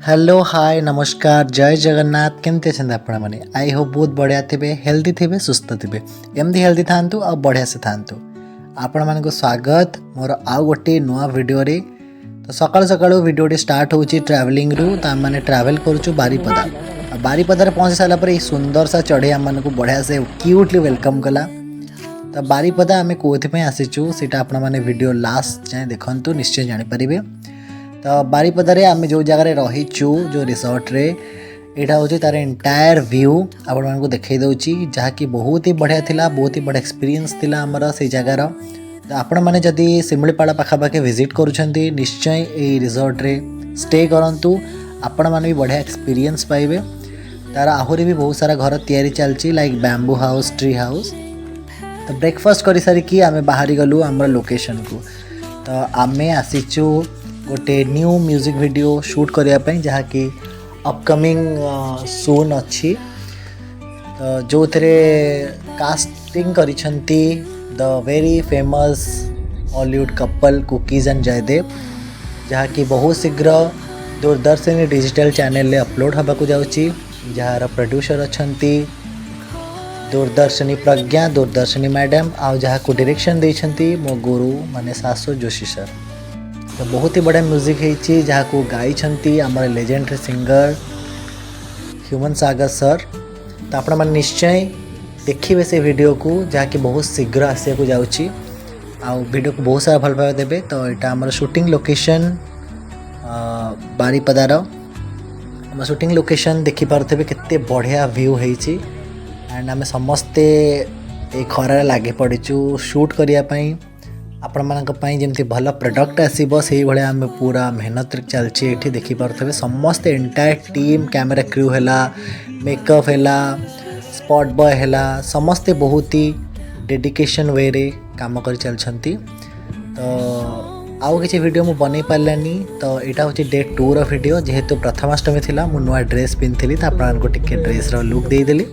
Hello hi नमस्कार जय जगन्नाथ केमती अच्छे आपण मैंने आई होप बहुत बढ़िया थे हेल्दी थे सुस्थ थे एमती हेल्दी था बढ़िया से था आपण मानक स्वागत मोर आउ गोटे नुआ वीडियो रे। तो सकाल सकाल वीडियो स्टार्ट होची ट्रैवलिंग रु तो आम मैंने ट्रैवल करूँ बारीपदा। बारीपदार पहुँच सारा पर सुंदर सा चढ़ई आम मानक बढ़िया से क्यूटली वेलकम कला। तो बारीपदा आम कौन आसीचु सीटा आपण मैंने वीडियो लास्ट जाए देखु निश्चय जानीपारे। तो बारीपदारे आम जो जगार रहीचु जो रिसोर्ट रे यहाँ हूँ तार एंटायर व्यू आपण मानक देखई दूची जहाँकि बहुत ही बढ़िया थिला बहुत ही बढ़िया एक्सपीरियंस थिला हमर से जगार। तो आपण मैंने जदि सिमिलीपाड़ा पाखापाखि विजिट करुछंती निश्चय ये रिसोर्ट रे स्टे करंतु आपण मैंने भी बढ़िया एक्सपीरियंस पाइबे। तार आहरी भी बहुत सारा घर तैयारी चलची like bamboo house tree house. तो ब्रेकफास्ट कर सारिकी आम बाहरी गलु आम लोकेशन को। तो आम आसीचु गोटे न्यू म्यूजिक वीडियो शूट करने जहाँ कि अपकमिंग सून अच्छी। तो जो थे कास्टिंग करिछंती the very famous Hollywood couple कुकीज एंड जयदेव जहाँ कि बहुत शीघ्र दूरदर्शन डिजिटल चैनल अपलोड होगा जाऊँगी जार प्रोड्यूसर अच्छंती दूरदर्शनी प्रज्ञा दूरदर्शनी मैडम आ जहाँ को डायरेक्शन देछंती मो गुरु माने शाश्वत जोशी सर। तो बहुत ही बढ़िया म्यूजिक है जहाँ को गाई आम लेजेंडरी सिंगर ह्यूमन सागर सर। तो आपण मैंने निश्चय देखिए से वीडियो को जहाँ कि बहुत शीघ्र आसिया को जाऊँगी आ वीडियो को बहुत सारा भल पाइबा देबे। तो यहाँ आम शूटिंग लोकेशन बारीपदार आम शूटिंग लोकेशन देखिपे केते बढ़िया व्यू होती एंड आम समस्ते ये खरार लगे पड़ीचु शूट करने आपण मानक जमी भल प्रोडक्ट आसो से भाया आम पूरा मेहनत चलती ये देखिपे समस्ते एंटायर टीम कैमेरा क्रू है मेकअप है स्पॉट बॉय है समस्ते बहुत ही डेडिकेशन वे रे काम कर चलती। तो आउ किसी वीडियो मु बन पारानी। तो यहाँ हूँ डे 2 रो वीडियो जेहेतु प्रथमाष्टमी थी मु नुआ ड्रेस पिंधि तो आपको टिके ड्रेस लुक देदेली।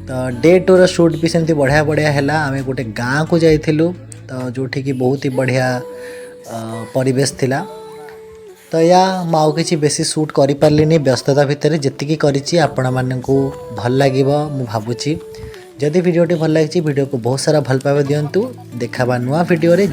तो डे 2 रो शूट भी सेमती बढ़िया बढ़िया है आम गोटे गाँव को जाइलु तो जोठी की बहुत ही बढ़िया परिवेश थिला। तो या माउ किसी बेसी शूट करि पारलिनी व्यस्तता भितर जेतिकी करिछि आपण मानकु भल लागिबो मु भाबुछि। जदि वीडियोटी भल लागिछि वीडियो को बहुत सारा भल पाइबा दियंतु देखाबा नुआ वीडियो रे।